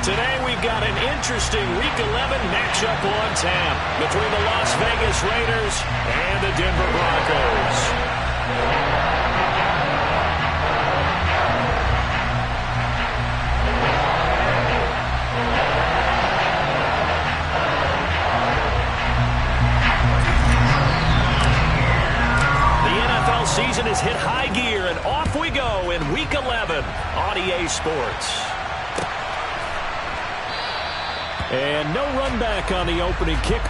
Today we've got an interesting Week 11 matchup on tap between the Las Vegas Raiders and the Denver Broncos. Season has hit high gear, and off we go in Week 11 on EA Sports. And no run back on the opening kick.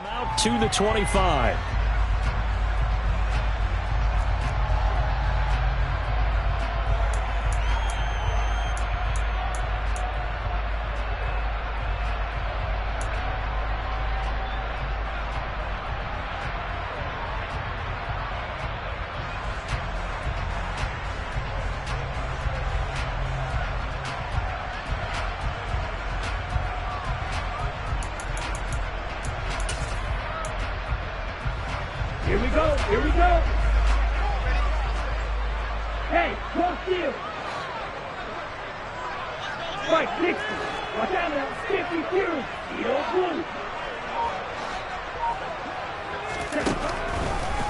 Out to the 25. Here we go, here we go. Hey, cross field. Spike 60. Watch out now, 52. Field blue.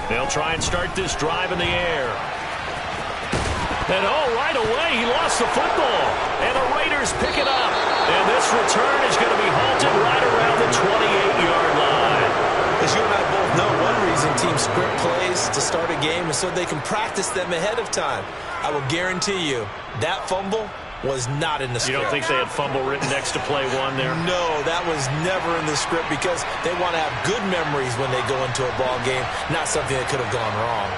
They'll try and start this drive in the air. And right away, he lost the football. And the Raiders pick it up. And this return is going to be halted right around the 28-yard line. As you and I both know, one reason teams script plays to start a game is so they can practice them ahead of time. I will guarantee you that fumble was not in the script. You don't think they had fumble written next to play one there? No, that was never in the script because they want to have good memories when they go into a ball game, not something that could have gone wrong.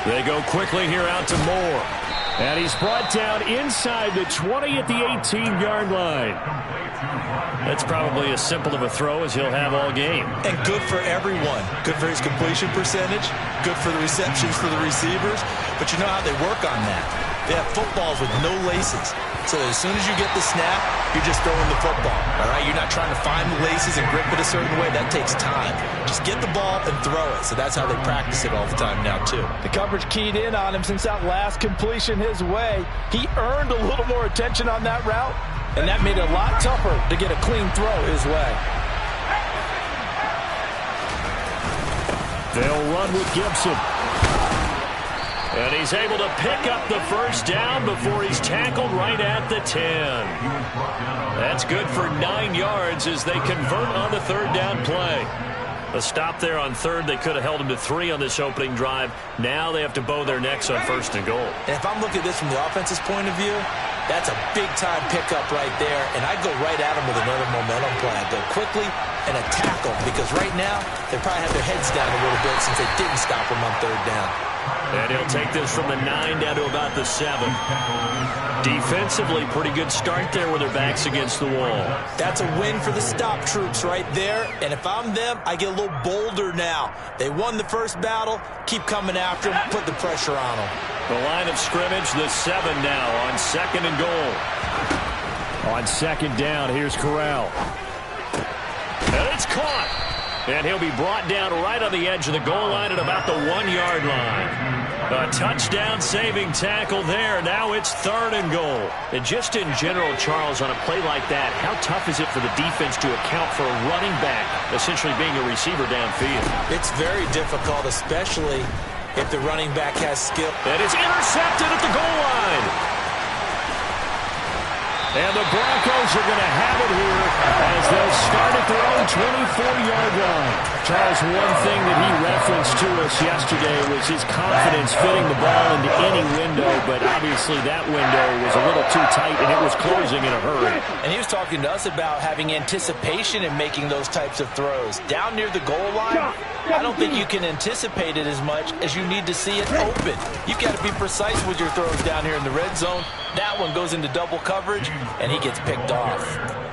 They go quickly here out to Moore. And he's brought down inside the 20 at the 18-yard line. That's probably as simple of a throw as he'll have all game. And good for everyone. Good for his completion percentage. Good for the receptions for the receivers. But you know how they work on that. They have footballs with no laces. So as soon as you get the snap, you're just throwing the football. All right? You're not trying to find the laces and grip it a certain way. That takes time. Just get the ball and throw it. So that's how they practice it all the time now, too. The coverage keyed in on him since that last completion his way. He earned a little more attention on that route, and that made it a lot tougher to get a clean throw his way. They'll run with Gibson. And he's able to pick up the first down before he's tackled right at the 10. That's good for 9 yards as they convert on the third down play. A stop there on third. They could have held him to 3 on this opening drive. Now they have to bow their necks on first and goal. And if I'm looking at this from the offense's point of view, That's a big-time pickup right there, and I'd go right at him with another momentum play. I'd go quickly and attack them, because right now they probably have their heads down a little bit since they didn't stop him on third down. And he'll take this from the 9 down to about the 7. Defensively, pretty good start there with their backs against the wall. That's a win for the stop troops right there. And if I'm them, I get a little bolder now. They won the first battle. Keep coming after them. Put the pressure on them. The line of scrimmage, the 7 now on 2nd and goal. On 2nd down, here's Corral. And it's caught. And he'll be brought down right on the edge of the goal line at about the 1-yard line. A touchdown-saving tackle there. Now it's 3rd and goal. And just in general, Charles, on a play like that, how tough is it for the defense to account for a running back essentially being a receiver downfield? It's very difficult, especially if the running back has skill. And it's intercepted at the goal line. And the Broncos are going to have it here as they'll start at their own 24-yard line. Charles, one thing that he referenced to us yesterday was his confidence fitting the ball into any window, but obviously that window was a little too tight and it was closing in a hurry. And he was talking to us about having anticipation in making those types of throws. Down near the goal line, I don't think you can anticipate it as much as you need to see it open. You've got to be precise with your throws down here in the red zone. That one goes into double coverage, and he gets picked off.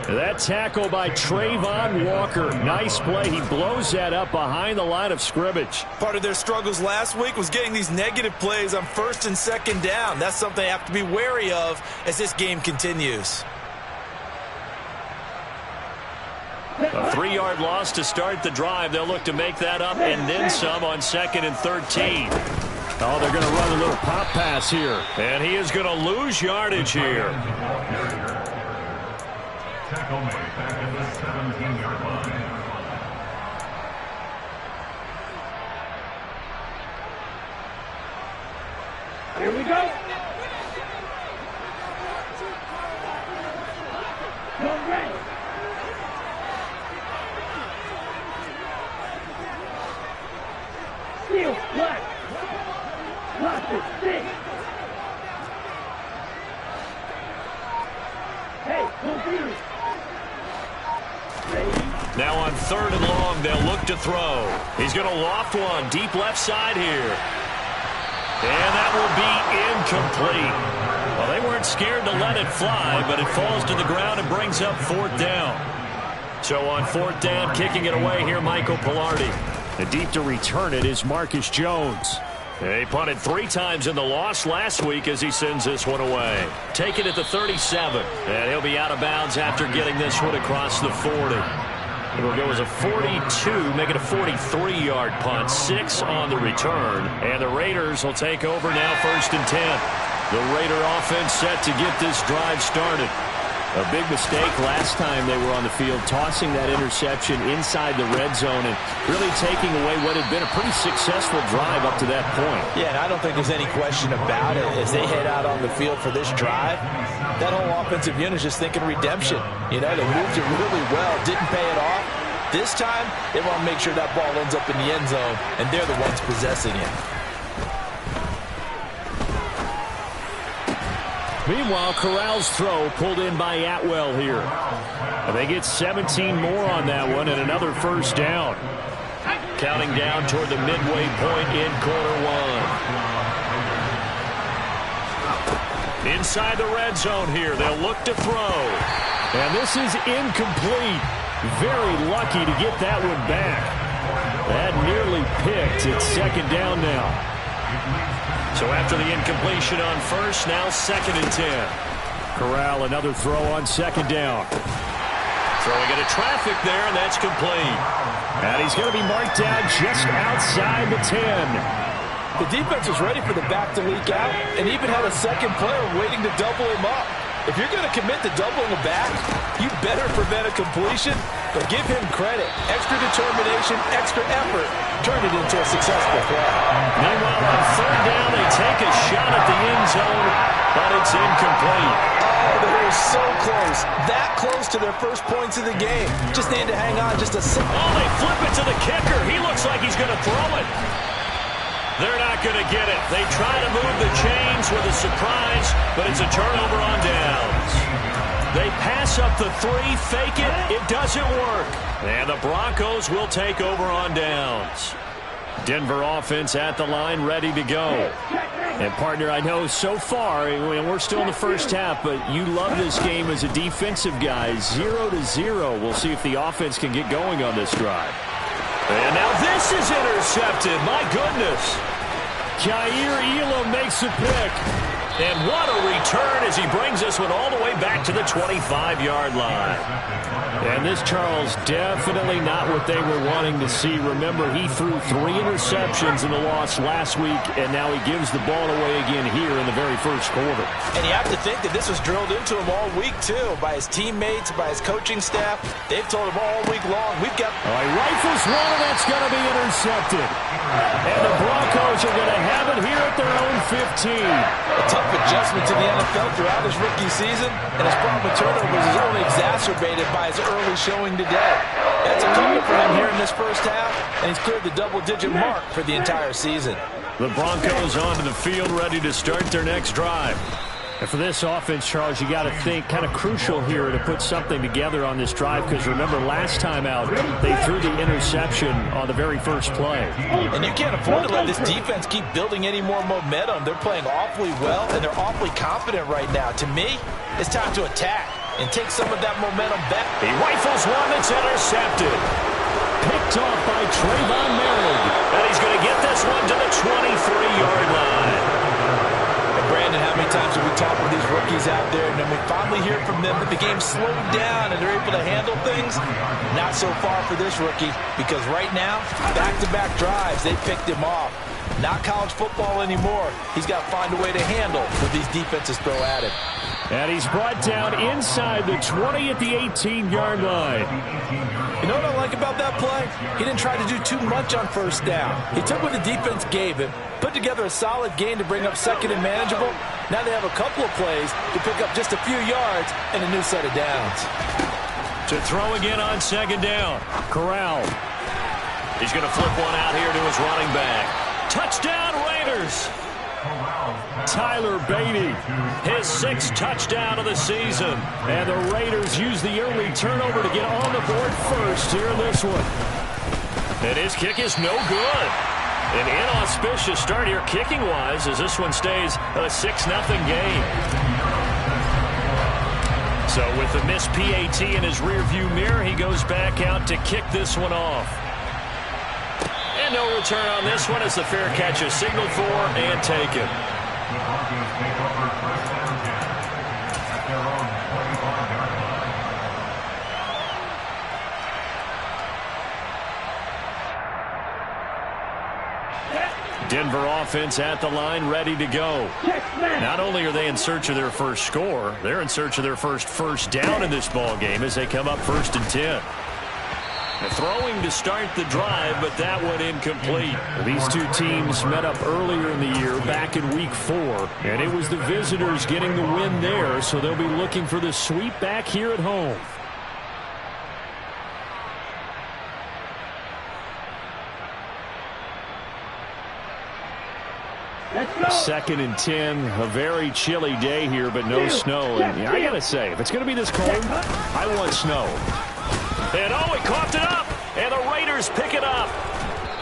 That tackle by Trayvon Walker. Nice play. He blows that up behind the line of scrimmage. Part of their struggles last week was getting these negative plays on 1st and 2nd down. That's something they have to be wary of as this game continues. A 3-yard loss to start the drive. They'll look to make that up and then some on 2nd and 13. Oh, they're going to run a little pop pass here. And he is going to lose yardage here. Tackle made back at the 17-yard line. Here we go. Don't run. Steal, black. Lock it, stick. Hey, don't beat it. Now on 3rd and long, they'll look to throw. He's going to loft one deep left side here. And that will be incomplete. Well, they weren't scared to let it fly, but it falls to the ground and brings up 4th down. So on 4th down, kicking it away here, Michael Pilardi. And deep to return it is Marcus Jones. He punted 3 times in the loss last week as he sends this one away. Taken at the 37, and he'll be out of bounds after getting this one across the 40. It'll go as a 42, make it a 43-yard punt, 6 on the return. And the Raiders will take over now 1st and 10. The Raider offense set to get this drive started. A big mistake last time they were on the field, tossing that interception inside the red zone and really taking away what had been a pretty successful drive up to that point. Yeah, and I don't think there's any question about it. As they head out on the field for this drive, that whole offensive unit is just thinking redemption. You know, they moved it really well, didn't pay it off. This time, they want to make sure that ball ends up in the end zone, and they're the ones possessing it. Meanwhile, Corral's throw pulled in by Atwell here. And they get 17 more on that one and another 1st down. Counting down toward the midway point in quarter 1. Inside the red zone here, they'll look to throw. And this is incomplete. Very lucky to get that one back. That nearly picked. It's 2nd down now. So after the incompletion on 1st, now 2nd and 10. Corral, another throw on 2nd down. Throwing into traffic there, and that's complete. And he's going to be marked down just outside the 10. The defense was ready for the back to leak out and even had a second player waiting to double him up. If you're going to commit to doubling a back, you better prevent a completion, but give him credit. Extra determination, extra effort, turned it into a successful play. Meanwhile, on 3rd down, they take a shot at the end zone, but it's incomplete. Oh, they were so close. That close to their first points of the game. Just need to hang on just a second. Oh, they flip it to the kicker. He looks like he's going to throw it. They're not going to get it. They try to move the chains with a surprise, but it's a turnover on downs. They pass up the 3, fake it. It doesn't work. And the Broncos will take over on downs. Denver offense at the line, ready to go. And, partner, I know so far, we're still in the first half, but you love this game as a defensive guy. 0-0. We'll see if the offense can get going on this drive. And now this is intercepted. My goodness. Jair Elam makes a pick. And what a return as he brings this one all the way back to the 25-yard line. And this, Charles, definitely not what they were wanting to see. Remember, he threw 3 interceptions in the loss last week, and now he gives the ball away again here in the very first quarter. And you have to think that this was drilled into him all week, too, by his teammates, by his coaching staff. They've told him all week long, we've got... All right, rifles one, and that's going to be intercepted. And the Broncos are going to have it here at their own 15. A tough adjustment to the NFL throughout his rookie season, and his problem with turnovers is only exacerbated by his early showing today. That's a couple for him here in this first half, and he's cleared the double-digit mark for the entire season. The Broncos onto the field, ready to start their next drive. And for this offense, Charles, you got to think kind of crucial here to put something together on this drive, because remember last time out they threw the interception on the very first play. And you can't afford to let this defense keep building any more momentum. They're playing awfully well, and they're awfully confident right now. To me, it's time to attack and take some of that momentum back. He rifles one that's intercepted. Picked off by Trayvon Merrick. And he's going to get this one to the 23-yard line. Brandon, how many times have we talked with these rookies out there, and then we finally hear from them that the game's slowed down and they're able to handle things? Not so far for this rookie, because right now, back-to-back drives, they picked him off. Not college football anymore. He's got to find a way to handle what these defenses throw at him. And he's brought down inside the 20 at the 18-yard line. You know what I like about that play? He didn't try to do too much on first down. He took what the defense gave him, put together a solid gain to bring up second and manageable. Now they have a couple of plays to pick up just a few yards and a new set of downs. To throw again on second down. Corral. He's going to flip one out here to his running back. Touchdown, Raiders! Tyler Beatty, his 6th touchdown of the season. And the Raiders use the early turnover to get on the board first here in this one. And his kick is no good. An inauspicious start here kicking-wise as this one stays a 6-0 game. So with the missed PAT in his rearview mirror, he goes back out to kick this one off. And no return on this one as the fair catch is signaled for and taken. Denver offense at the line, ready to go. Not only are they in search of their first score, they're in search of their first down in this ball game as they come up 1st and 10. Throwing to start the drive, but that one incomplete. These two teams met up earlier in the year, back in week 4, and it was the visitors getting the win there, so they'll be looking for the sweep back here at home. Second and 10, a very chilly day here, but no snow. And I got to say, if it's going to be this cold, I want snow. And oh, he coughed it up, and the Raiders pick it up.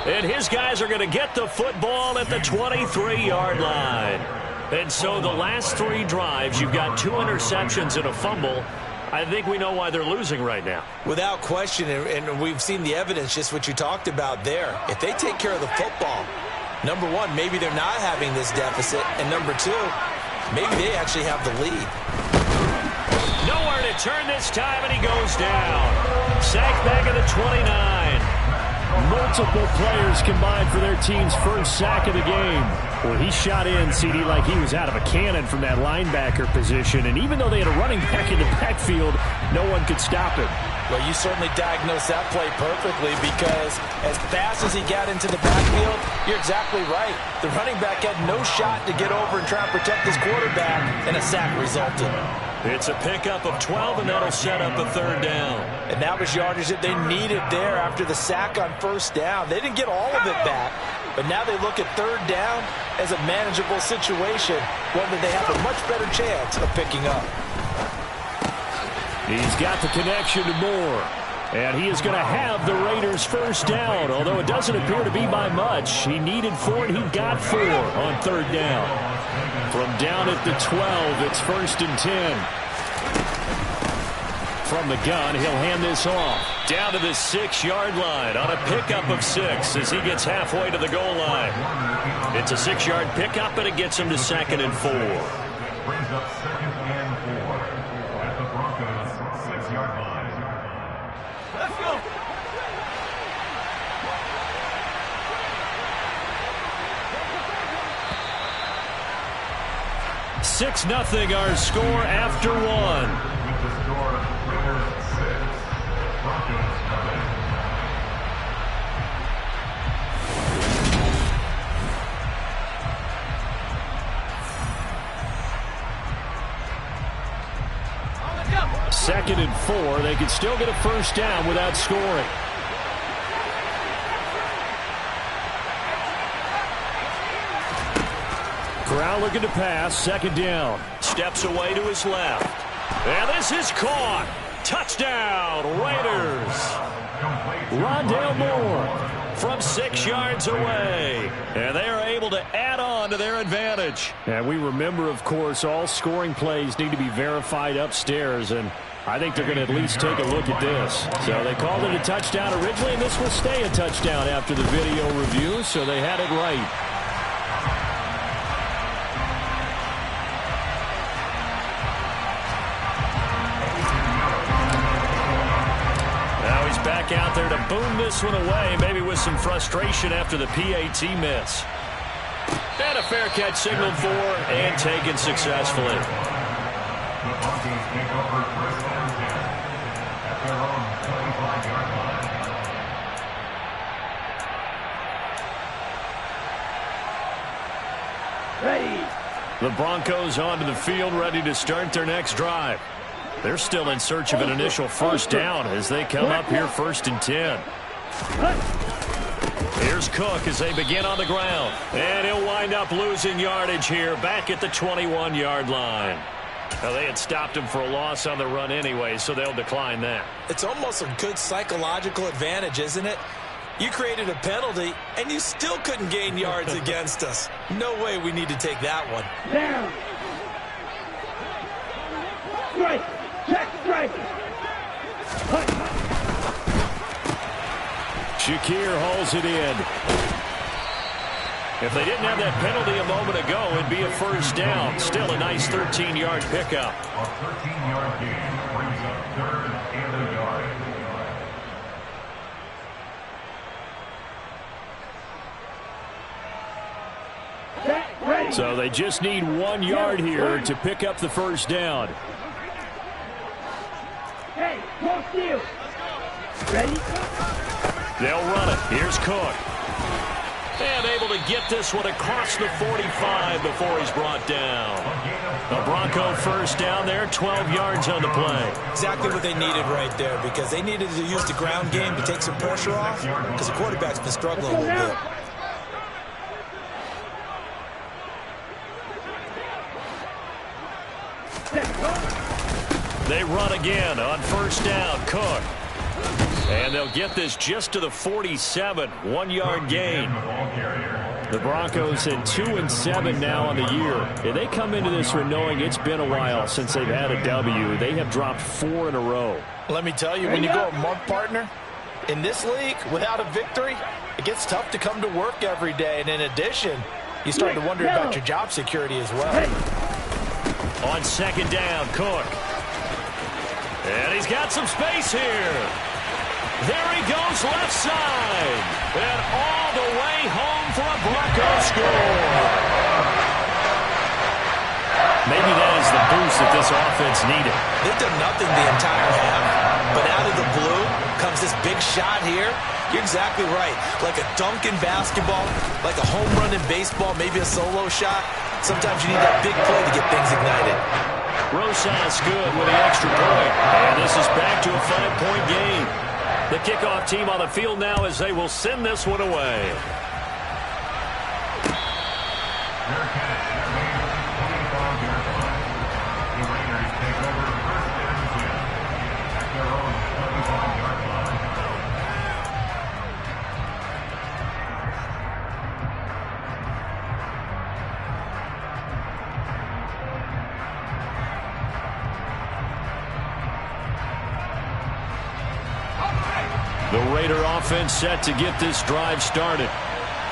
And his guys are going to get the football at the 23-yard line. And so the last 3 drives, you've got 2 interceptions and a fumble. I think we know why they're losing right now. Without question, and we've seen the evidence, just what you talked about there. If they take care of the football, number 1, maybe they're not having this deficit, and number 2, maybe they actually have the lead. Nowhere to turn this time, and he goes down. Sacked back at the 29. Multiple players combined for their team's first sack of the game. Well, he shot in, CD, like he was out of a cannon from that linebacker position. And even though they had a running back in the backfield, no one could stop him. Well, you certainly diagnosed that play perfectly, because as fast as he got into the backfield, you're exactly right. The running back had no shot to get over and try and protect his quarterback, and a sack resulted. It's a pickup of 12, and that'll set up a 3rd down. And that was yardage that they needed there after the sack on 1st down. They didn't get all of it back, but now they look at 3rd down as a manageable situation, one that they have a much better chance of picking up. He's got the connection to Moore. And he is going to have the Raiders' 1st down, although it doesn't appear to be by much. He needed 4, and he got 4 on 3rd down. From down at the 12, it's 1st and 10. From the gun, he'll hand this off. Down to the 6-yard line on a pickup of 6 as he gets halfway to the goal line. It's a 6-yard pickup, and it gets him to 2nd and 4. Brings up 2nd and 4 at the Broncos' 6-yard line. Let's go. Six 0 our score after 1. With the score, Raiders 6, Broncos nothing. Second and 4. They could still get a 1st down without scoring. Corral looking to pass. 2nd down. Steps away to his left. And this is caught. Touchdown, Raiders. Rondale Moore from 6 yards away. And they are able to add on to their advantage. And we remember, of course, all scoring plays need to be verified upstairs. And I think they're going to at least take a look at this. So they called it a touchdown originally, and this will stay a touchdown after the video review. So they had it right. Back out there to boom this one away, maybe with some frustration after the PAT miss. And a fair catch signaled for and taken successfully. The Broncos take over 1st and 10 at their own 25-yard line. Ready. The Broncos onto the field, ready to start their next drive. They're still in search of an initial 1st down as they come up here 1st and 10. Here's Cook as they begin on the ground. And he'll wind up losing yardage here back at the 21-yard line. Now, they had stopped him for a loss on the run anyway, so they'll decline that. It's almost a good psychological advantage, isn't it? You created a penalty, and you still couldn't gain yards against us. No way we need to take that one. Down. Strike. Check strike. Shakir hauls it in. If they didn't have that penalty a moment ago, it'd be a 1st down. Still a nice 13-yard pickup. A 13-yard gain brings up 3rd and a yard. So they just need 1 yard here to pick up the 1st down. Hey, close to you. Ready? They'll run it. Here's Cook. And able to get this one across the 45 before he's brought down. A Bronco 1st down there, 12 yards on the play. Exactly what they needed right there, because they needed to use the ground game to take some pressure off, because the quarterback's been struggling a little bit. They run again on 1st down. Cook. And they'll get this just to the 47. 1 yard gain. The Broncos at 2-7 now on the year. And they come into this one knowing it's been a while since they've had a W. They have dropped 4 in a row. Let me tell you, when you go a month, partner, in this league, without a victory, it gets tough to come to work every day. And in addition, you start to wonder about your job security as well. On 2nd down, Cook. And he's got some space here. There he goes left side. And all the way home for a Bronco score. Maybe that is the boost that this offense needed. They've done nothing the entire half, but out of the blue comes this big shot here. You're exactly right. Like a dunk in basketball, like a home run in baseball, maybe a solo shot. Sometimes you need that big play to get things ignited. Rosas good with the extra point. And this is back to a 5-point game. The kickoff team on the field now as they will send this one away. The Raider offense set to get this drive started.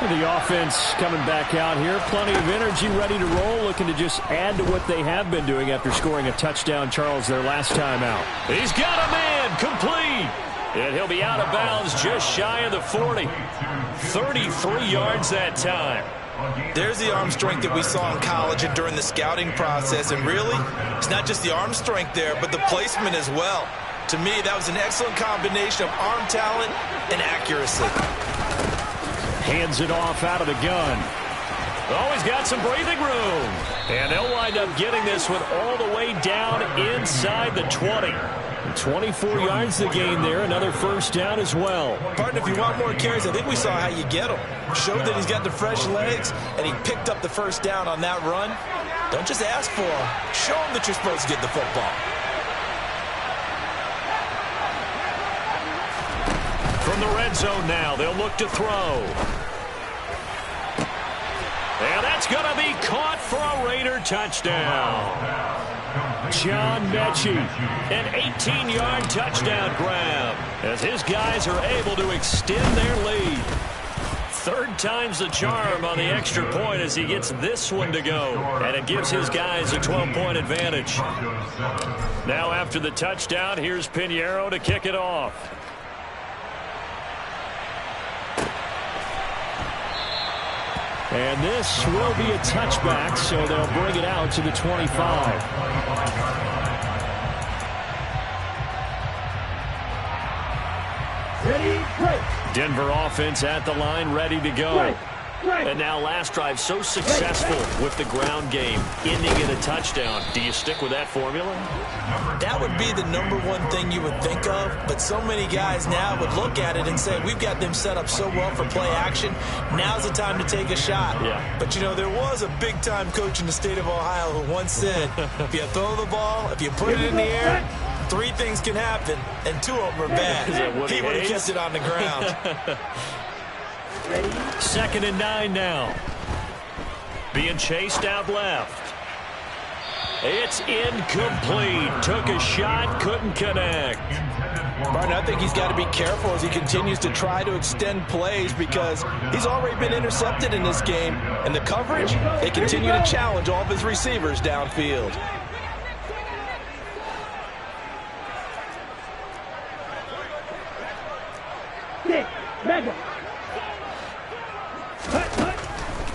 The offense coming back out here. Plenty of energy, ready to roll, looking to just add to what they have been doing after scoring a touchdown, Charles, their last time out. He's got a man, complete. And he'll be out of bounds just shy of the 40. 33 yards that time. There's the arm strength that we saw in college and during the scouting process. And really, it's not just the arm strength there, but the placement as well. To me, that was an excellent combination of arm talent and accuracy. Hands it off out of the gun. Oh, he's got some breathing room. And they'll wind up getting this one all the way down inside the 20. 24 yards the gain there. Another first down as well. Partner, if you want more carries, I think we saw how you get them. Showed that he's got the fresh legs, and he picked up the first down on that run. Don't just ask for him. Show him that you're supposed to get the football. From the red zone now, they'll look to throw. And that's going to be caught for a Raider touchdown. John Mechie, an 18-yard touchdown grab as his guys are able to extend their lead. Third time's the charm on the extra point as he gets this one to go. And it gives his guys a 12-point advantage. Now after the touchdown, here's Pinheiro to kick it off. And this will be a touchback, so they'll bring it out to the 25. Ready, break. Denver offense at the line, ready to go. Break. And now last drive so successful with the ground game, ending in a touchdown. Do you stick with that formula? That would be the number one thing you would think of, but so many guys now would look at it and say, we've got them set up so well for play action. Now's the time to take a shot. Yeah. But, you know, there was a big-time coach in the state of Ohio who once said, if you throw the ball, if you put it in the air, 3 things can happen, and 2 of them are bad. He would have kept it on the ground. Ready. 2nd and 9 now. Being chased out left. It's incomplete. Took a shot, couldn't connect. Martin, I think he's got to be careful as he continues to try to extend plays because he's already been intercepted in this game. And the coverage, they continue to challenge all of his receivers downfield. Nick, mega.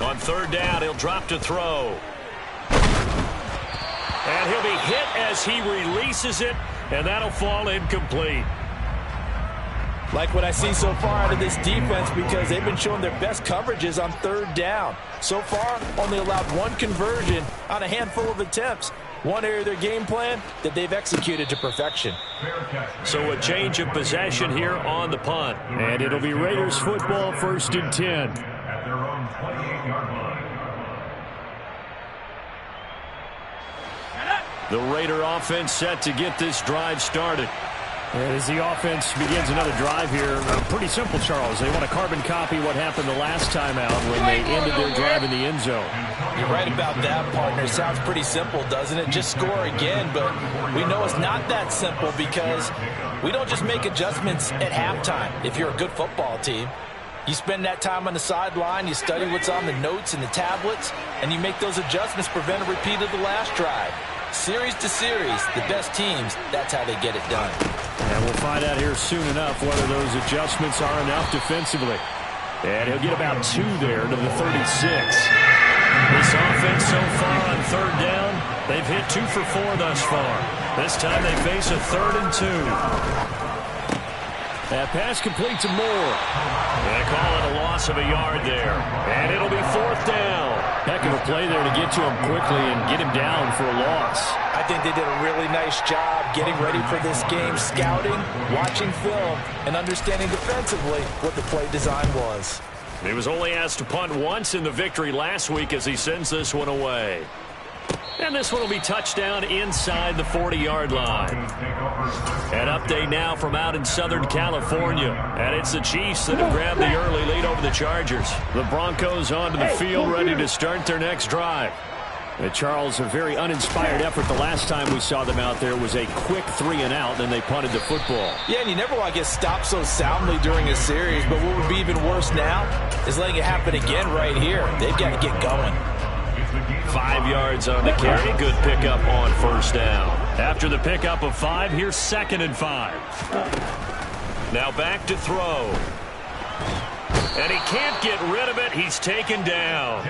On 3rd down, he'll drop to throw. And he'll be hit as he releases it, and that'll fall incomplete. Like what I see so far out of this defense because they've been showing their best coverages on 3rd down. So far, only allowed 1 conversion on a handful of attempts. One area of their game plan that they've executed to perfection. So a change of possession here on the punt. And it'll be Raiders football, 1st and 10. At their own 28-yard line. The Raider offense set to get this drive started. As the offense begins another drive here, pretty simple, Charles. They want to carbon copy what happened the last time out when they ended their drive in the end zone. You're right about that, partner. Sounds pretty simple, doesn't it? Just score again, but we know it's not that simple because we don't just make adjustments at halftime if you're a good football team. You spend that time on the sideline, you study what's on the notes and the tablets, and you make those adjustments to prevent a repeat of the last drive. Series to series, the best teams, that's how they get it done. And we'll find out here soon enough whether those adjustments are enough defensively. And he'll get about 2 there to the 36. This offense so far on 3rd down, they've hit 2 for 4 thus far. This time they face a 3rd and 2. That pass complete to Moore. They call it a loss of a yard there. And it'll be 4th down. Heck of a play there to get to him quickly and get him down for a loss. I think they did a really nice job getting ready for this game, scouting, watching film, and understanding defensively what the play design was. He was only asked to punt once in the victory last week as he sends this one away. And this one will be touchdown inside the 40-yard line. An update now from out in Southern California. And it's the Chiefs that have grabbed the early lead over the Chargers. The Broncos onto the field ready to start their next drive. Charles, a very uninspired effort. The last time we saw them out there was a quick 3-and-out, then they punted the football. Yeah, and you never want to get stopped so soundly during a series, but what would be even worse now is letting it happen again right here. They've got to get going. 5 yards on the carry. Good pickup on 1st down. After the pickup of 5, here's 2nd and 5. Now back to throw. And he can't get rid of it. He's taken down.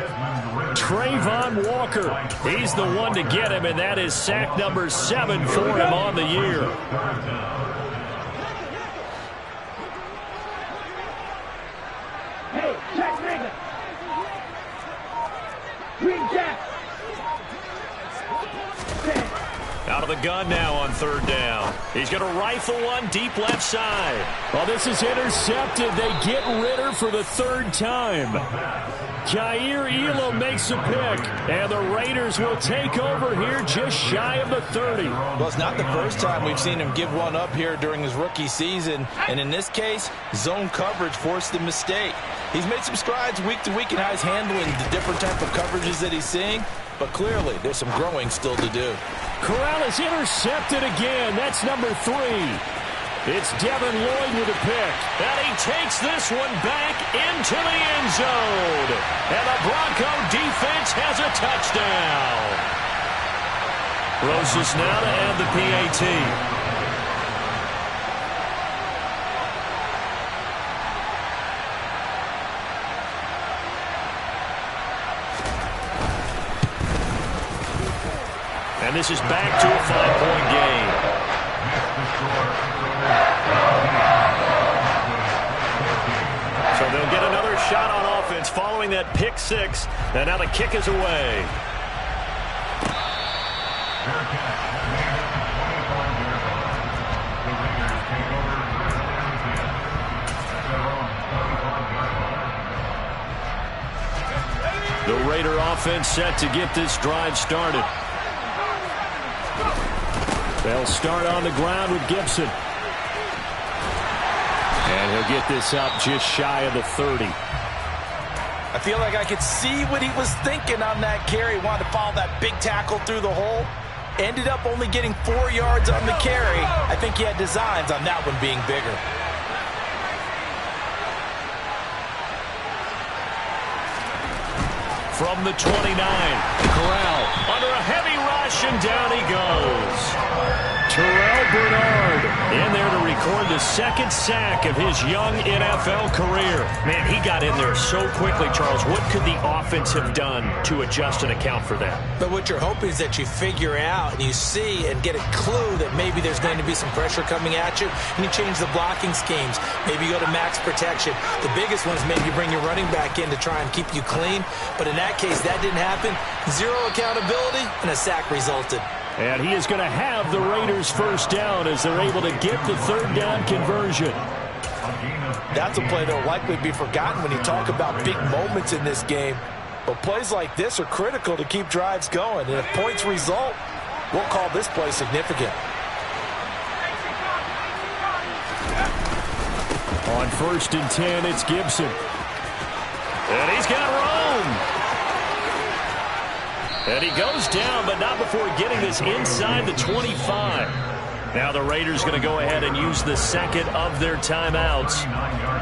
Trayvon Walker. He's the one to get him, and that is sack number 7 for him on the year. Hey, Jack Nigga. Green Jack. Out of the gun now on 3rd down. He's going to rifle one deep left side. Well, this is intercepted. They get Ritter for the 3rd time. Jair Elam makes a pick, and the Raiders will take over here just shy of the 30. Well, it's not the first time we've seen him give one up here during his rookie season, and in this case, zone coverage forced the mistake. He's made some strides week to week in how he's handling the different type of coverages that he's seeing, but clearly there's some growing still to do. Corral is intercepted again. That's number 3. It's Devin Lloyd with a pick. And he takes this one back into the end zone. And the Bronco defense has a touchdown. Rosas now to add the PAT. And this is back to a 5-point game. So they'll get another shot on offense following that pick 6. And now the kick is away. The Raider offense set to get this drive started. They'll start on the ground with Gibson. And he'll get this up just shy of the 30. I feel like I could see what he was thinking on that carry. Wanted to follow that big tackle through the hole. Ended up only getting 4 yards on the carry. I think he had designs on that one being bigger. From the 29, Corral under a heavy rush, and down he goes. Terrell Bernard in there to record the 2nd sack of his young NFL career. Man, he got in there so quickly, Charles. What could the offense have done to adjust and account for that? But what you're hoping is that you figure out and you see and get a clue that maybe there's going to be some pressure coming at you, and you change the blocking schemes. Maybe you go to max protection. The biggest one is maybe you bring your running back in to try and keep you clean. But in that case, that didn't happen. 0 accountability, and a sack resulted. And he is going to have the Raiders 1st down as they're able to get the 3rd down conversion. That's a play that will likely be forgotten when you talk about big moments in this game. But plays like this are critical to keep drives going. And if points result, we'll call this play significant. On 1st and 10, it's Gibson. And he's got room. And he goes down, but not before getting this inside the 25. Now the Raiders going to go ahead and use the 2nd of their timeouts,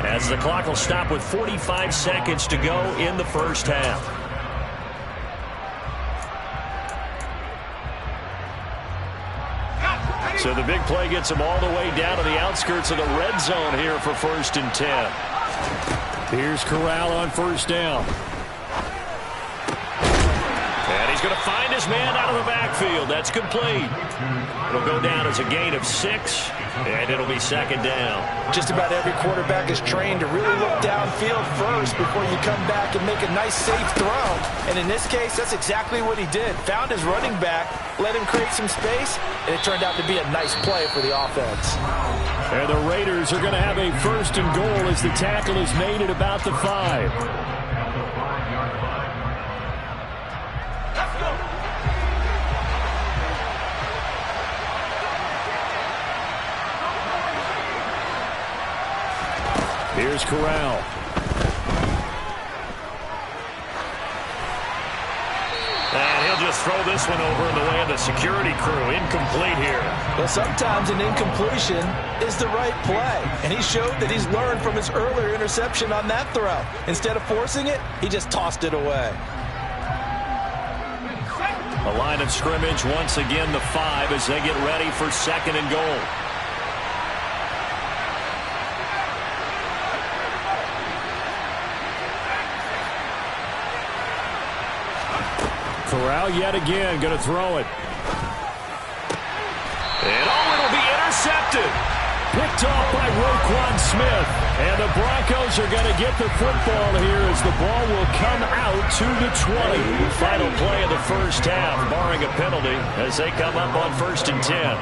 as the clock will stop with 45 seconds to go in the 1st half. So the big play gets them all the way down to the outskirts of the red zone here for 1st and 10. Here's Corral on 1st down. And he's he's going to find his man out of the backfield. That's complete. It'll go down as a gain of 6, and it'll be second down. Just about every quarterback is trained to really look downfield first before you come back and make a nice, safe throw. And in this case, that's exactly what he did. Found his running back, let him create some space, and it turned out to be a nice play for the offense. And the Raiders are going to have a first and goal as the tackle is made at about the 5. Here's Corral. And he'll just throw this one over in the way of the security crew. Incomplete here. Well, sometimes an incompletion is the right play. And he showed that he's learned from his earlier interception on that throw. Instead of forcing it, he just tossed it away. A line of scrimmage once again the 5 as they get ready for second and goal. Corral yet again going to throw it. And it'll be intercepted. Picked off by Roquan Smith. And the Broncos are going to get the football here as the ball will come out to the 20. Final play of the first half, barring a penalty, as they come up on 1st and 10.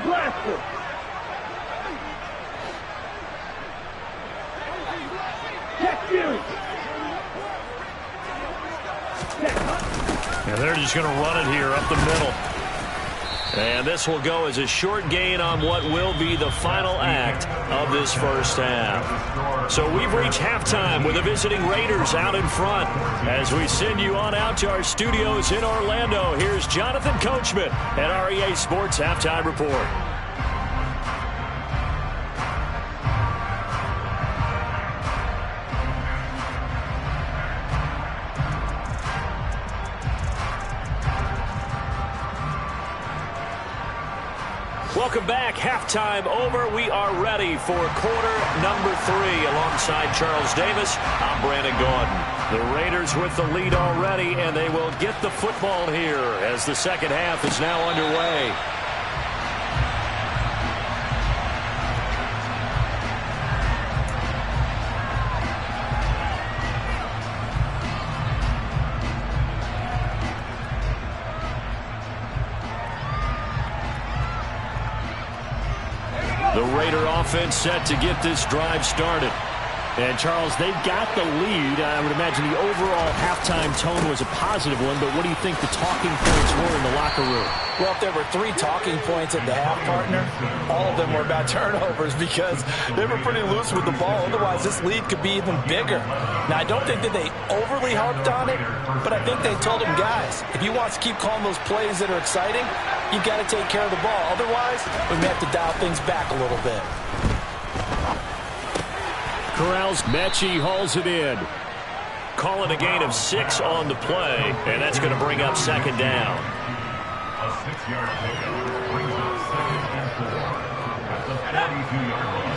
Blaster. And they're just going to run it here up the middle. And this will go as a short gain on what will be the final act of this first half. So we've reached halftime with the visiting Raiders out in front. As we send you on out to our studios in Orlando, here's Jonathan Coachman at REA Sports Halftime Report. Welcome back. Halftime over. We are ready for quarter number 3 alongside Charles Davis. I'm Brandon Gaudin. The Raiders with the lead already, and they will get the football here as the second half is now underway. The Raider offense set to get this drive started. And, Charles, they've got the lead. I would imagine the overall halftime tone was a positive one, but what do you think the talking points were in the locker room? Well, if there were 3 talking points at the half, partner, all of them were about turnovers because they were pretty loose with the ball. Otherwise, this lead could be even bigger. Now, I don't think that they overly harped on it, but I think they told them, guys, if you want to keep calling those plays that are exciting, you've got to take care of the ball. Otherwise, we may have to dial things back a little bit. Corral's Mechie hauls it in. Calling a gain of 6 on the play, and that's going to bring up second down. A 6-yard pickup brings up 2nd and 4 at the 42-yard line.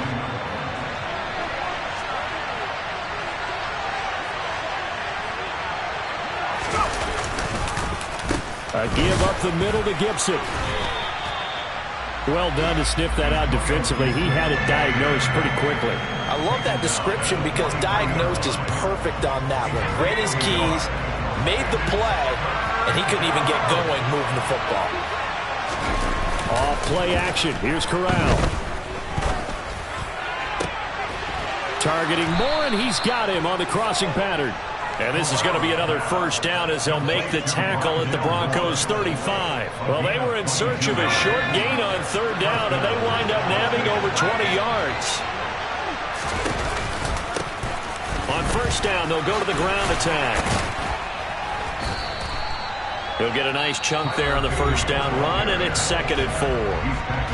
A give up the middle to Gibson. Well done to sniff that out defensively. He had it diagnosed pretty quickly. I love that description because diagnosed is perfect on that one. Read his keys, made the play, and he couldn't even get going moving the football. Off play action. Here's Corral. Targeting Moore, and he's got him on the crossing pattern. And this is going to be another first down as they'll make the tackle at the Broncos' 35. Well, they were in search of a short gain on 3rd down, and they wind up nabbing over 20 yards. On 1st down, they'll go to the ground attack. He'll get a nice chunk there on the 1st down run, and it's 2nd and 4.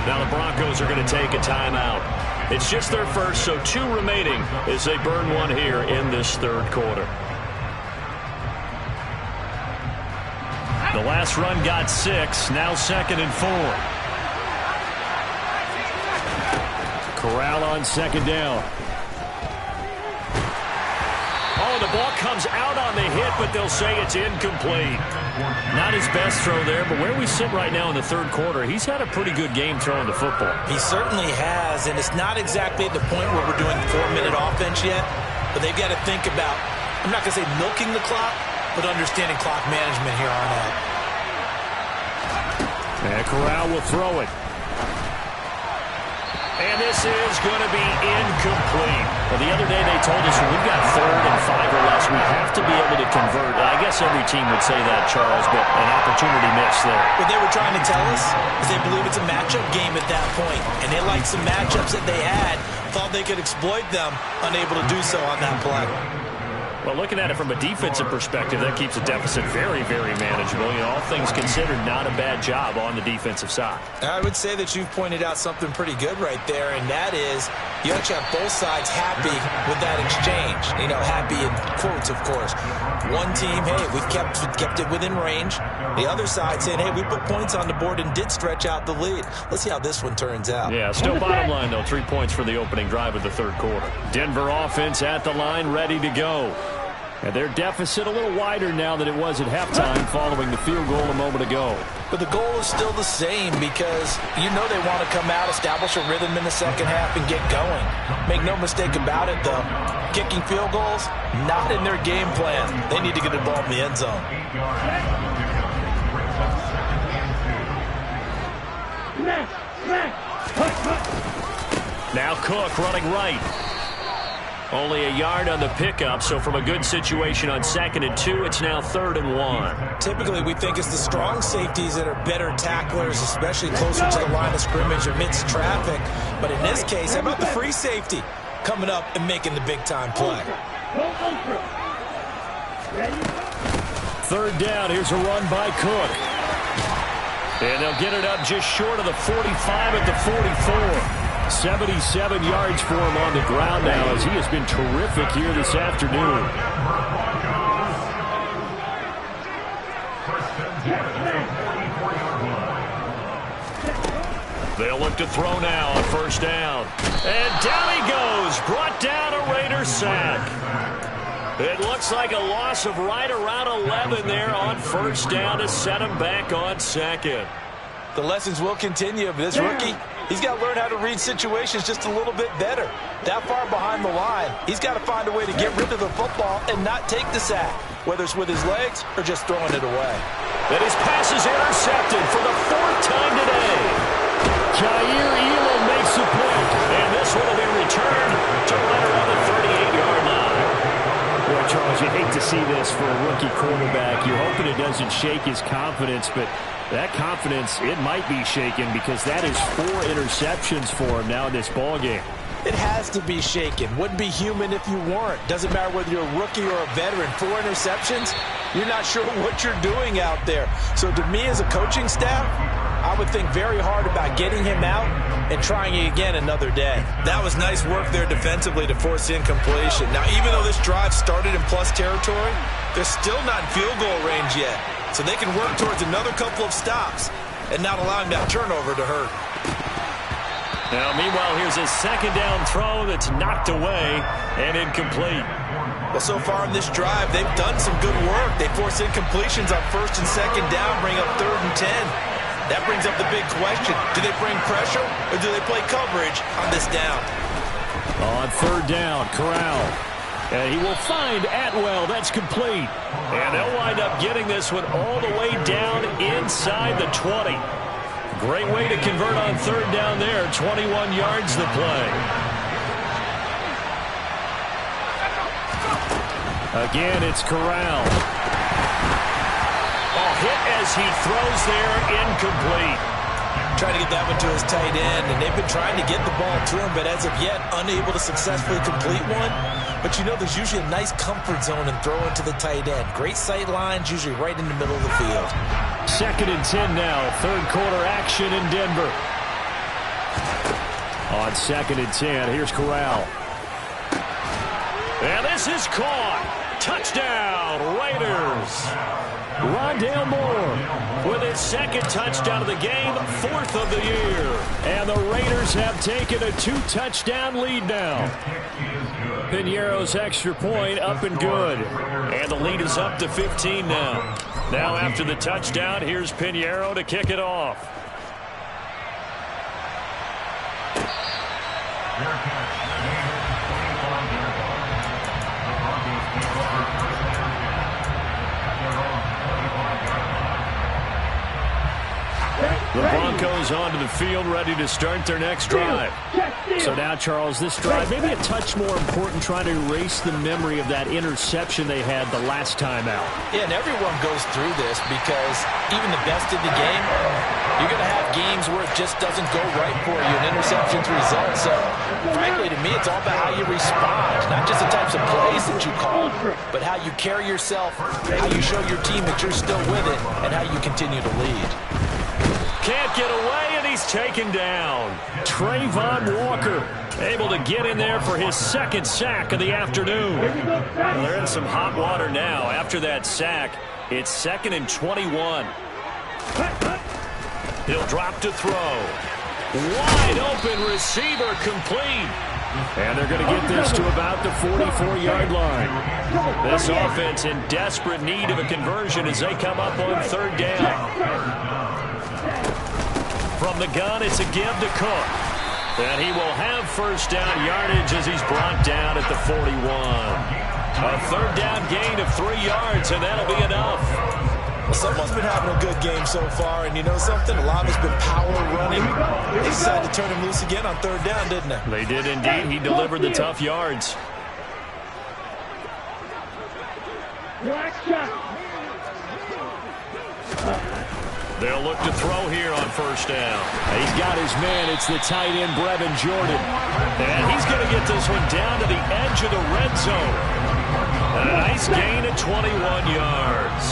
Now the Broncos are going to take a timeout. It's just their first, so 2 remaining as they burn one here in this 3rd quarter. The last run got 6, now 2nd and 4. Corral on second down. Oh, the ball comes out on the hit, but they'll say it's incomplete. Not his best throw there, but where we sit right now in the third quarter, he's had a pretty good game throwing the football. He certainly has, and it's not exactly at the point where we're doing 4-minute offense yet, but they've got to think about, I'm not going to say milking the clock, but understanding clock management here on out. And Corral will throw it. And this is going to be incomplete. Well, the other day they told us when we've got 3rd and 5 or less, we have to be able to convert. And I guess every team would say that, Charles, but an opportunity missed there. What they were trying to tell us is they believe it's a matchup game at that point, and they liked some matchups that they had, thought they could exploit them, unable to do so on that play. Well, looking at it from a defensive perspective, that keeps the deficit very, very manageable. You know, all things considered, not a bad job on the defensive side. I would say that you've pointed out something pretty good right there, and that is you actually have both sides happy with that exchange. You know, happy in quotes, of course. One team, hey, we've kept it within range. The other side saying, hey, we put points on the board and did stretch out the lead. Let's see how this one turns out. Yeah, still bottom line, though. 3 points for the opening drive of the third quarter. Denver offense at the line, ready to go. And their deficit a little wider now than it was at halftime following the field goal a moment ago. But the goal is still the same because you know they want to come out, establish a rhythm in the second half, and get going. Make no mistake about it, though. Kicking field goals, not in their game plan. They need to get the ball in the end zone. Now Cook running right. Only a yard on the pickup, so from a good situation on 2nd and 2, it's now 3rd and 1. Typically, we think it's the strong safeties that are better tacklers, especially closer to the line of scrimmage amidst traffic. But in this case, how about the free safety coming up and making the big-time play? 3rd down, here's a run by Cook. And they'll get it up just short of the 45 at the 44. 77 yards for him on the ground now as he has been terrific here this afternoon. They'll look to throw now on 1st down. And down he goes. Brought down a Raider sack. It looks like a loss of right around 11 there on 1st down to set him back on 2nd. The lessons will continue, but this rookie, he's got to learn how to read situations just a little bit better. That far behind the line, he's got to find a way to get rid of the football and not take the sack, whether it's with his legs or just throwing it away. And his pass is intercepted for the 4th time today. Jair Elam makes a pick, and this one will be returned to right around the 38-yard line. Boy, Charles, you hate to see this for a rookie quarterback. You're hoping it doesn't shake his confidence, but that confidence, it might be shaken because that is 4 interceptions for him now in this ballgame. It has to be shaken. Wouldn't be human if you weren't. Doesn't matter whether you're a rookie or a veteran. 4 interceptions, you're not sure what you're doing out there. So to me as a coaching staff, I would think very hard about getting him out and trying it again another day. That was nice work there defensively to force incompletion. Now, even though this drive started in plus territory, they're still not in field goal range yet. So they can work towards another couple of stops and not allowing that turnover to hurt. Now, meanwhile, here's a 2nd down throw that's knocked away and incomplete. Well, so far in this drive, they've done some good work. They force incompletions on 1st and 2nd down, bring up 3rd and 10. That brings up the big question. Do they bring pressure or do they play coverage on this down? On 3rd down, Corral. And he will find Atwell. That's complete. And they'll wind up getting this one all the way down inside the 20. Great way to convert on 3rd down there. 21 yards the play. Again, it's Corral. Oh, hit as he throws there, incomplete. Trying to get that one to his tight end, and they've been trying to get the ball to him, but as of yet, unable to successfully complete one. But you know there's usually a nice comfort zone in throwing to the tight end. Great sight lines, usually right in the middle of the field. 2nd and 10 now. 3rd quarter action in Denver. On 2nd and 10, here's Corral. And this is caught. Touchdown, Raiders. Rondale Moore with his second touchdown of the game, 4th of the year. And the Raiders have taken a 2-touchdown lead now. Piñeiro's extra point up and good. And the lead is up to 15 now. Now after the touchdown, here's Piñeiro to kick it off. The Broncos onto the field, ready to start their next drive. So now, Charles, this drive maybe a touch more important, trying to erase the memory of that interception they had the last time out. Yeah, and everyone goes through this because even the best in the game, you're going to have games where it just doesn't go right for you, and interceptions result. So, frankly, to me, it's all about how you respond, not just the types of plays that you call, but how you carry yourself, how you show your team that you're still with it, and how you continue to lead. Can't get away, and he's taken down. Trayvon Walker able to get in there for his second sack of the afternoon. Well, they're in some hot water now. After that sack, it's 2nd and 21. He'll drop to throw. Wide open receiver, complete. And they're going to get this to about the 44-yard line. This offense in desperate need of a conversion as they come up on 3rd down. From the gun, it's a give to Cook. And he will have first down yardage as he's brought down at the 41. A 3rd down gain of 3 yards, and that'll be enough. Well, someone's been having a good game so far, and you know something? A lot of it's been power running. They decided to turn him loose again on 3rd down, didn't they? They did indeed. He delivered the tough yards. They'll look to throw here on first down. He's got his man. It's the tight end, Brevin Jordan. And he's going to get this one down to the edge of the red zone. A nice gain of 21 yards.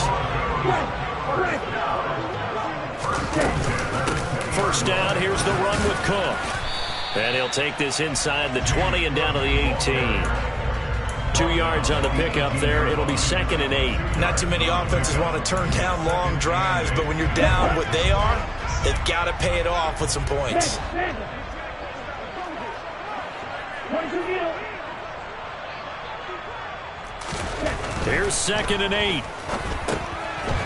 First down, here's the run with Cook. And he'll take this inside the 20 and down to the 18. 2 yards on the pickup there. It'll be 2nd and 8. Not too many offenses want to turn down long drives, but when you're down what they are, they've got to pay it off with some points. Here's 2nd and 8.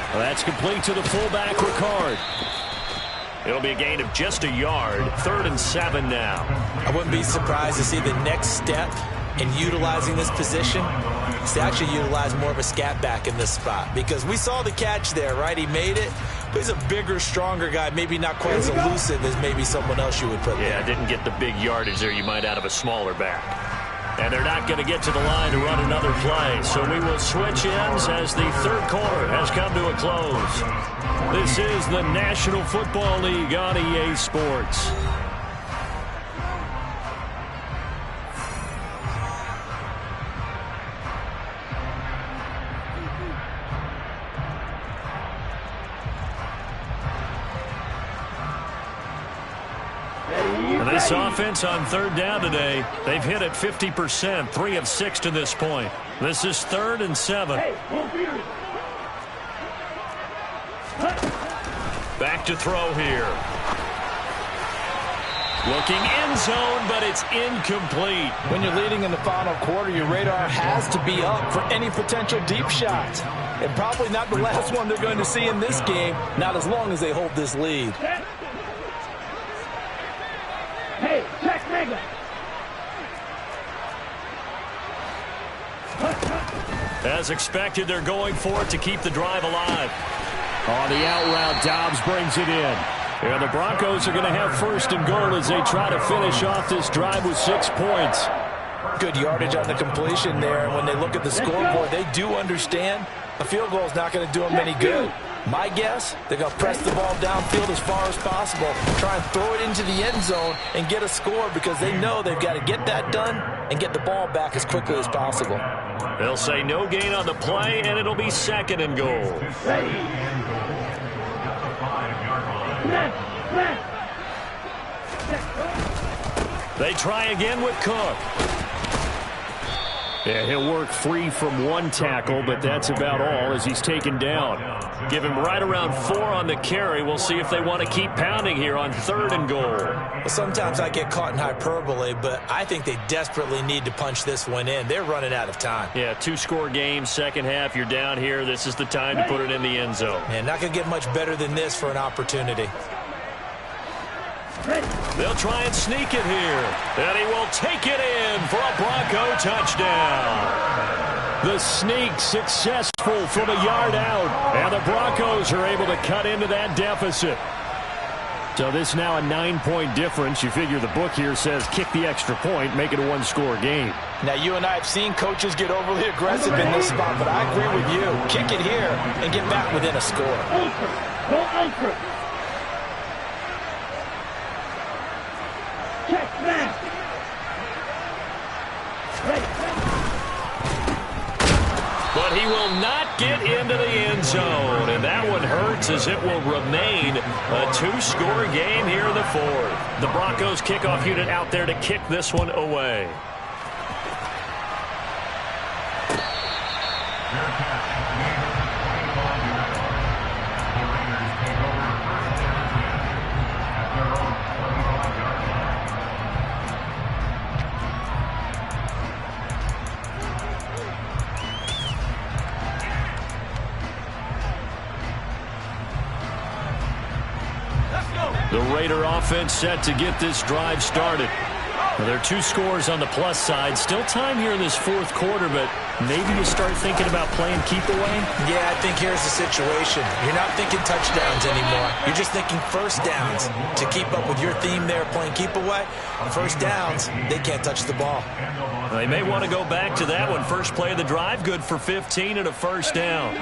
Well, that's complete to the fullback, Ricard. It'll be a gain of just a yard. 3rd and 7 now. I wouldn't be surprised to see the next step in utilizing this position is to actually utilize more of a scat back in this spot, because we saw the catch there, right? He made it, but he's a bigger, stronger guy, maybe not quite as elusive as maybe someone else you would put there. Yeah, didn't get the big yardage there you might out of a smaller back. And they're not going to get to the line to run another play, so we will switch ends as the 3rd quarter has come to a close. This is the National Football League on EA Sports. This offense on 3rd down today, they've hit it 50%, 3 of 6 to this point. This is 3rd and 7. Back to throw here. Looking end zone, but it's incomplete. When you're leading in the final quarter, your radar has to be up for any potential deep shots. And probably not the last one they're going to see in this game, not as long as they hold this lead. Hey, check Mega. As expected, they're going for it to keep the drive alive. On the out route, Dobbs brings it in. And the Broncos are going to have 1st and goal as they try to finish off this drive with 6 points. Good yardage on the completion there. And when they look at the scoreboard, they do understand a field goal is not going to do them any good. My guess, they're going to press the ball downfield as far as possible, try and throw it into the end zone and get a score, because they know they've got to get that done and get the ball back as quickly as possible. They'll say no gain on the play, and it'll be 2nd and goal. They try again with Cook. Yeah, he'll work free from one tackle, but that's about all as he's taken down. Give him right around 4 on the carry. We'll see if they want to keep pounding here on 3rd and goal. Well, sometimes I get caught in hyperbole, but I think they desperately need to punch this one in. They're running out of time. Yeah, 2-score game, second half. You're down here. This is the time to put it in the end zone. Man, not going to get much better than this for an opportunity. They'll try and sneak it here. And he will take it in for a Bronco touchdown. The sneak successful from a yard out. And the Broncos are able to cut into that deficit. So this now a 9-point difference. You figure the book here says kick the extra point, make it a 1-score game. Now, you and I have seen coaches get overly aggressive in this spot, but I agree with you. Kick it here and get back within a score. Go anchor. Check back. But he will not get into the end zone. And that one hurts as it will remain a 2-score game here in the 4th. The Broncos kickoff unit out there to kick this one away. The Raider offense set to get this drive started. Well, there are 2 scores on the plus side. Still time here in this 4th quarter, but maybe you start thinking about playing keep away? Yeah, I think here's the situation. You're not thinking touchdowns anymore. You're just thinking first downs. To keep up with your theme there, playing keep away, first downs, they can't touch the ball. Well, they may want to go back to that one. First play of the drive, good for 15 and a first down.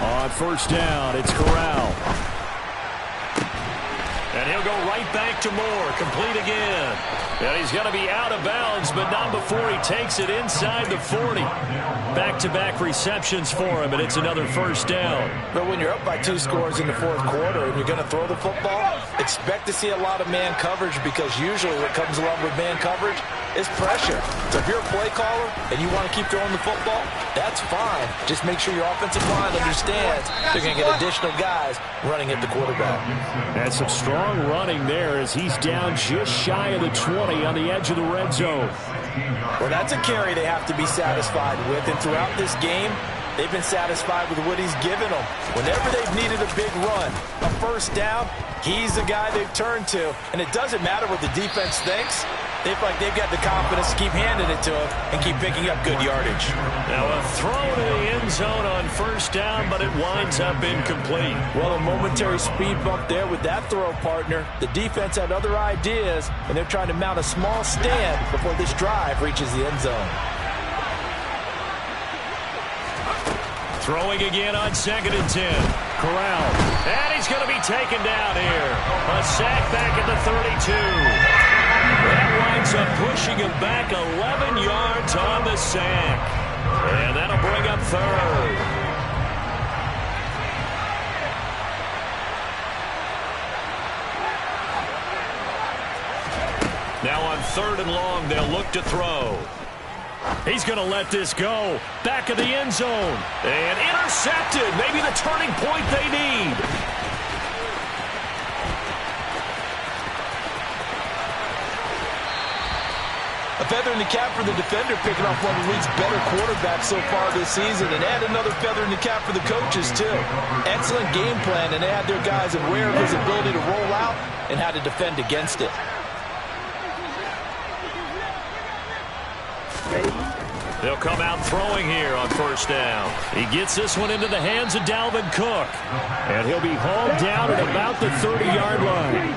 On first down, it's Corral. And he'll go right back to Moore. Complete again. And he's going to be out of bounds, but not before he takes it inside the 40. Back-to-back receptions for him, and it's another first down. But when you're up by 2 scores in the 4th quarter and you're going to throw the football, expect to see a lot of man coverage, because usually what comes along with man coverage is pressure. So if you're a play caller and you want to keep throwing the football, that's fine. Just make sure your offensive line understands they're going to get additional guys running at the quarterback. That's some strong running there as he's down just shy of the 20 on the edge of the red zone. Well, that's a carry they have to be satisfied with, and throughout this game, they've been satisfied with what he's given them. Whenever they've needed a big run, a first down, he's the guy they've turned to. And it doesn't matter what the defense thinks. They feel like they've got the confidence to keep handing it to him and keep picking up good yardage. Now a throw to the end zone on first down, but it winds up incomplete. Well, a momentary speed bump there with that throw, partner. The defense had other ideas, and they're trying to mount a small stand before this drive reaches the end zone. Throwing again on 2nd and 10. Corral. And he's going to be taken down here. A sack back at the 32. That winds up pushing him back 11 yards on the sack. And that'll bring up 3rd. Now on 3rd and long, they'll look to throw. He's going to let this go. Back of the end zone. And intercepted. Maybe the turning point they need. A feather in the cap for the defender, picking off one of the league's better quarterbacks so far this season, and add another feather in the cap for the coaches, too. Excellent game plan, and they had their guys aware of his ability to roll out and how to defend against it. They'll come out throwing here on first down. He gets this one into the hands of Dalvin Cook. And he'll be hauled down at about the 30-yard line.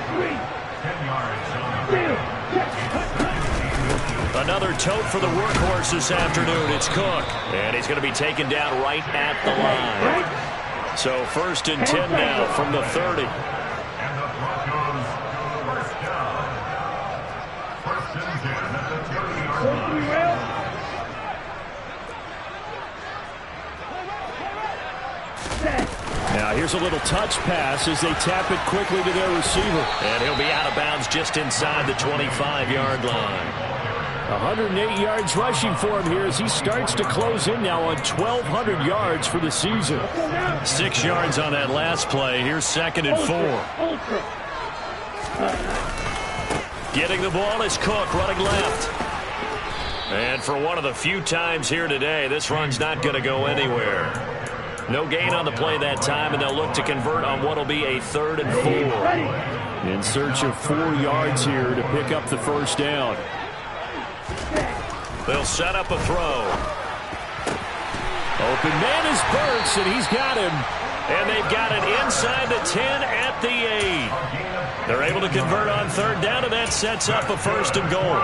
Another tote for the workhorse this afternoon. It's Cook. And he's going to be taken down right at the line. So 1st and 10 now from the 30. And the Broncos first down. 1st and 10 at the 30-yard line. Now Here's a little touch pass as they tap it quickly to their receiver. And he'll be out of bounds just inside the 25-yard line. 108 yards rushing for him here as he starts to close in now on 1,200 yards for the season. 6 yards on that last play. Here's 2nd and 4. Getting the ball is Cook running left. And for one of the few times here today, this run's not going to go anywhere. No gain on the play that time, and they'll look to convert on what will be a 3rd and 4. In search of 4 yards here to pick up the first down. They'll set up a throw. Open man is Burks, and he's got him. And they've got it inside the 10 at the 8. They're able to convert on 3rd down, and that sets up a 1st and goal.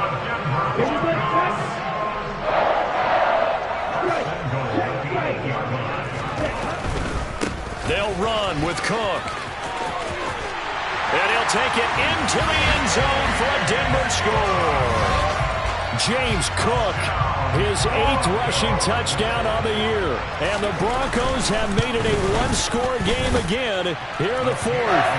They'll run with Cook. And he'll take it into the end zone for a Denver score. James Cook, his 8th rushing touchdown on the year. And the Broncos have made it a one-score game again here in the 4th.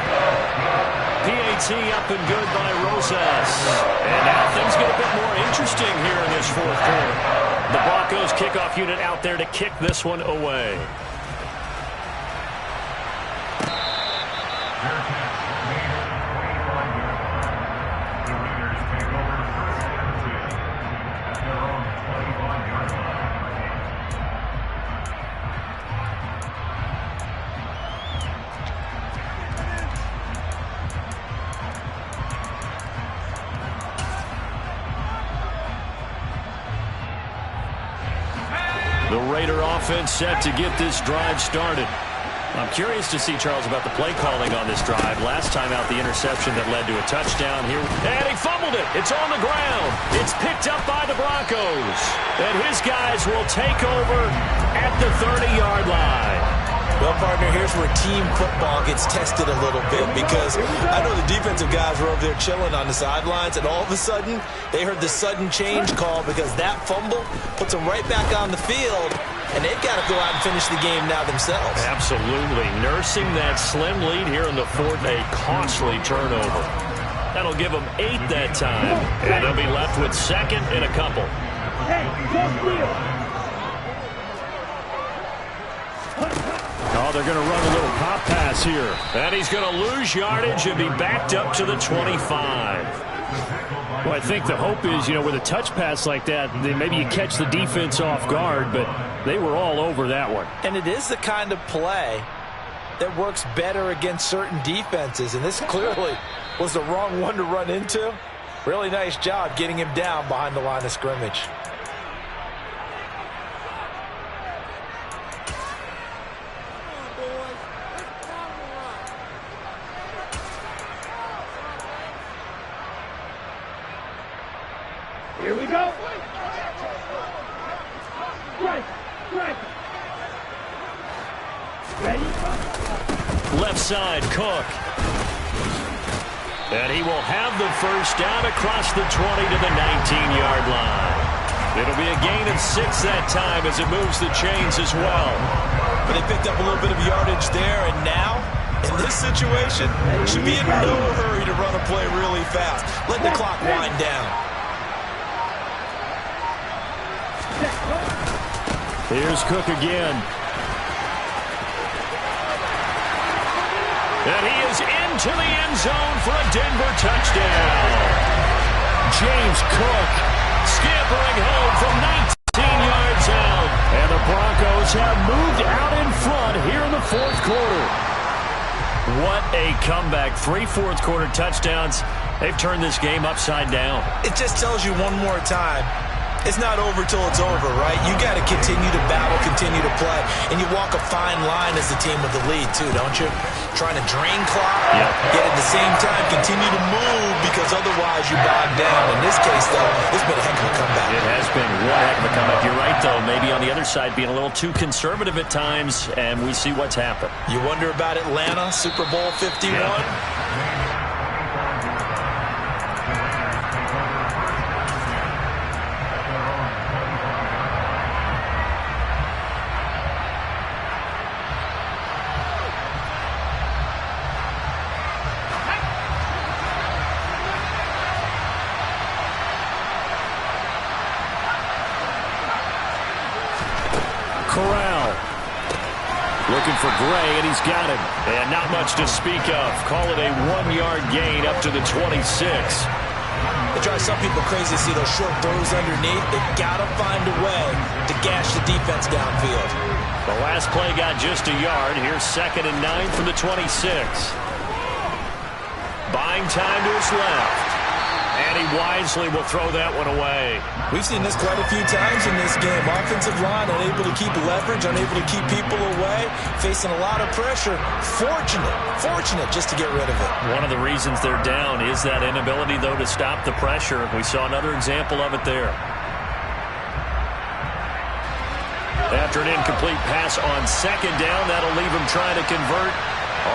PAT up and good by Rosas. And now things get a bit more interesting here in this 4th quarter. The Broncos kickoff unit out there to kick this one away. The Raider offense set to get this drive started. I'm curious to see, Charles, about the play calling on this drive. Last time out, the interception that led to a touchdown here. And he fumbled it. It's on the ground. It's picked up by the Broncos. And his guys will take over at the 30-yard line. Well, partner, here's where team football gets tested a little bit, because I know the defensive guys were over there chilling on the sidelines, and all of a sudden, they heard the sudden change call because that fumble puts them right back on the field, and they've got to go out and finish the game now themselves. Absolutely. Nursing that slim lead here in the 4th, a costly turnover. That'll give them 8 that time, and they'll be left with 2nd and a couple. Oh, they're going to run a little pop pass here. And he's going to lose yardage and be backed up to the 25. Well, I think the hope is, with a touch pass like that, then maybe you catch the defense off guard, but they were all over that one. And it is the kind of play that works better against certain defenses, and this clearly was the wrong one to run into. Really nice job getting him down behind the line of scrimmage. Here we go. Right. Ready? Left side, Cook. And he will have the first down across the 20 to the 19-yard line. It'll be a gain of 6 that time as it moves the chains as well. But they picked up a little bit of yardage there, and now, in this situation, should be in no hurry to run a play really fast. Let the clock wind down. Here's Cook again. And he is into the end zone for a Denver touchdown. James Cook scampering home from 19 yards out. And the Broncos have moved out in front here in the 4th quarter. What a comeback. 3 fourth-quarter touchdowns. They've turned this game upside down. It just tells you one more time, it's not over till it's over, right? You got to continue to battle, continue to play, and you walk a fine line as the team with the lead too, don't you? Trying to drain clock, yet at the same time continue to move, because otherwise you bog down. In this case, though, it's been a heck of a comeback. It has been one heck of a comeback. You're right, though. Maybe on the other side being a little too conservative at times, and we see what's happened. You wonder about Atlanta, Super Bowl 51? Yeah. Corral. Looking for Gray, and he's got him. And not much to speak of. Call it a 1-yard gain up to the 26. It drives some people crazy to see those short throws underneath. They got to find a way to gash the defense downfield. The last play got just a yard. Here's 2nd and 9 from the 26. Buying time to his left. And he wisely will throw that one away. We've seen this quite a few times in this game. Offensive line unable to keep leverage, unable to keep people away, facing a lot of pressure. Fortunate just to get rid of it. One of the reasons they're down is that inability, though, to stop the pressure. We saw another example of it there. After an incomplete pass on 2nd down, that'll leave him trying to convert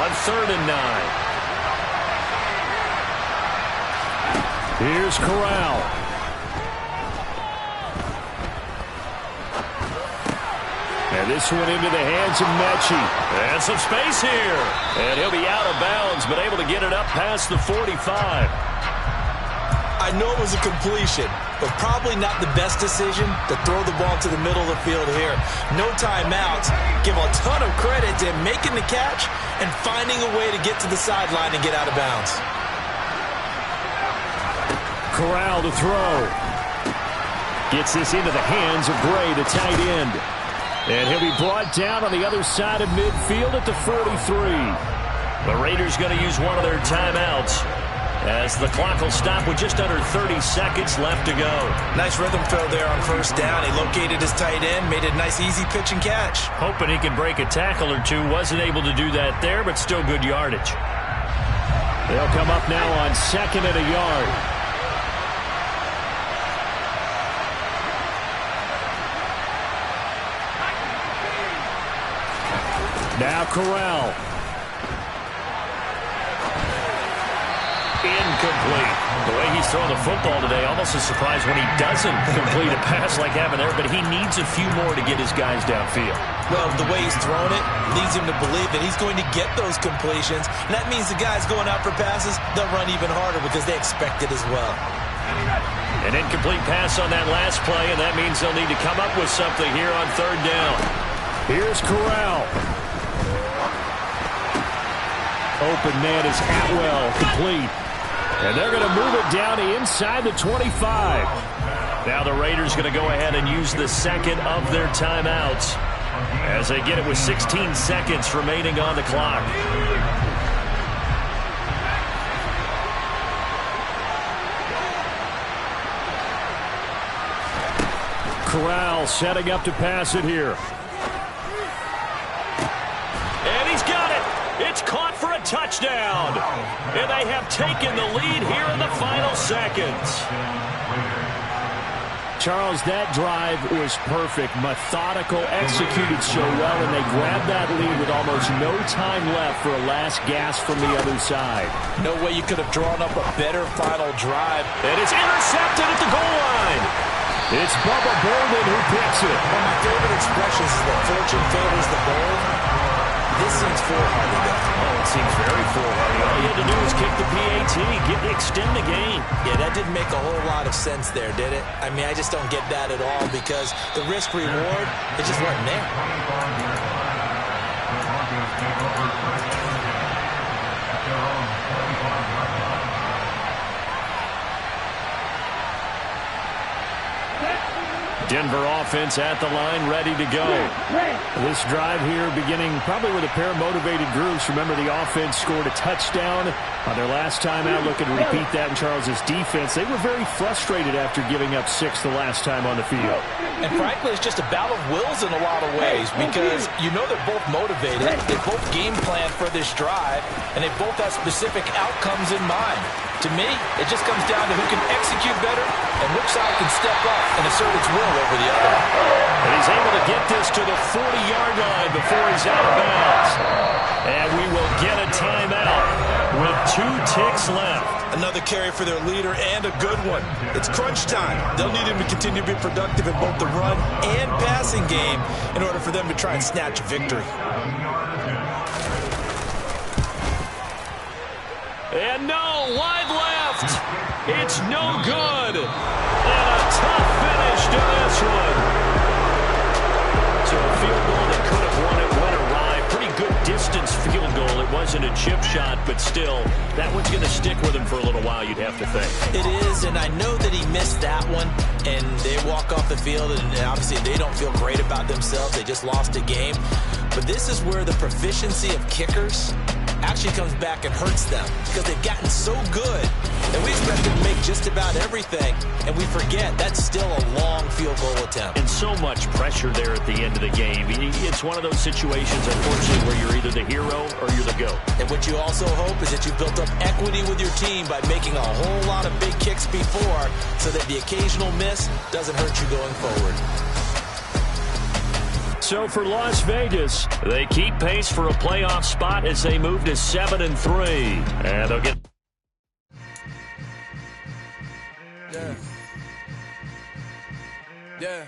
on 3rd and 9. Here's Corral. And this one into the hands of Mechie. And some space here. And he'll be out of bounds, but able to get it up past the 45. I know it was a completion, but probably not the best decision to throw the ball to the middle of the field here. No timeouts. Give a ton of credit to him making the catch and finding a way to get to the sideline and get out of bounds. Corral to throw. Gets this into the hands of Gray, the tight end. And he'll be brought down on the other side of midfield at the 43. The Raiders going to use one of their timeouts as the clock will stop with just under 30 seconds left to go. Nice rhythm fill there on 1st down. He located his tight end, made it a nice easy pitch and catch. Hoping he can break a tackle or two. Wasn't able to do that there, but still good yardage. They'll come up now on 2nd and a yard. Now Corral. Incomplete. The way he's throwing the football today, almost a surprise when he doesn't complete a pass like having there, but he needs a few more to get his guys downfield. Well, the way he's thrown it leads him to believe that he's going to get those completions. And that means the guys going out for passes, they'll run even harder because they expect it as well. An incomplete pass on that last play, and that means they'll need to come up with something here on 3rd down. Here's Corral. Open man is Atwell, complete. And they're going to move it down to inside the 25. Now the Raiders going to go ahead and use the 2nd of their timeouts as they get it with 16 seconds remaining on the clock. Corral setting up to pass it here. And he's got it. It's caught for a touchdown. And they have taken the lead here in the final seconds. Charles, that drive was perfect. Methodical, executed so well, and they grabbed that lead with almost no time left for a last gasp from the other side. No way you could have drawn up a better final drive. And it's intercepted at the goal line. It's Bubba Bolden who picks it. One of my favorite expressions is that fortune favors the bold. This seems foolhardy, though. Oh, it seems very foolhardy. All you had to do was kick the PAT, extend the game. Yeah, that didn't make a whole lot of sense there, did it? I mean, I just don't get that at all because the risk-reward, it just wasn't there. Denver offense at the line, ready to go. This drive here beginning probably with a pair of motivated groups. Remember, the offense scored a touchdown on their last time out. Looking to repeat that in Charles's defense. They were very frustrated after giving up 6 the last time on the field. And frankly, it's just a battle of wills in a lot of ways because you know they're both motivated. They both game plan for this drive, and they both have specific outcomes in mind. To me, it just comes down to who can execute better and which side can step up and assert its will over the other. And he's able to get this to the 40-yard line before he's out of bounds. And we will get a timeout with 2 ticks left. Another carry for their leader and a good one. It's crunch time. They'll need him to continue to be productive in both the run and passing game in order for them to try and snatch a victory. And no, wide left. It's no good. And a tough finish to this one. So a field still, that one's going to stick with him for a little while, you'd have to think. It is, and I know that he missed that one, and they walk off the field, and obviously they don't feel great about themselves. They just lost a game. But this is where the proficiency of kickers actually comes back and hurts them because they've gotten so good, and we expect them to make just about everything, and we forget that's still a long field goal attempt. And so much pressure there at the end of the game. It's one of those situations, unfortunately, where you're either the hero or you're the GOAT. And what you also hope is that you've built up equity with your team by making a whole lot of big kicks before so that the occasional miss doesn't hurt you going forward. So for Las Vegas, they keep pace for a playoff spot as they move to 7-3. And they'll get... Yeah. Yeah.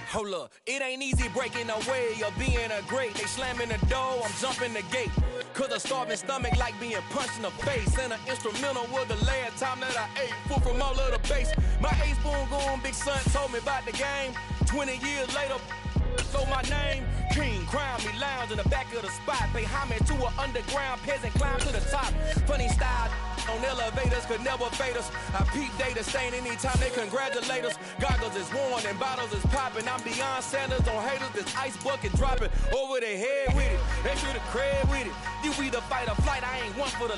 Hold up, it ain't easy breaking away or being a great. They slamming the door, I'm jumping the gate. Cause a starving stomach like being punched in the face. And an instrumental was the last time that I ate food from all of the base. My A-spoon going big son told me about the game. 20 years later, so my name, King, crown me, lounge in the back of the spot. Pay homage to an underground peasant, climb to the top. Funny style on elevators could never fade us. I peep data stain anytime they congratulate us. Goggles is worn and bottles is popping. I'm beyond Sanders on haters, this ice bucket dropping over their head with it. They should have cred with it. You either fight or flight, I ain't one for the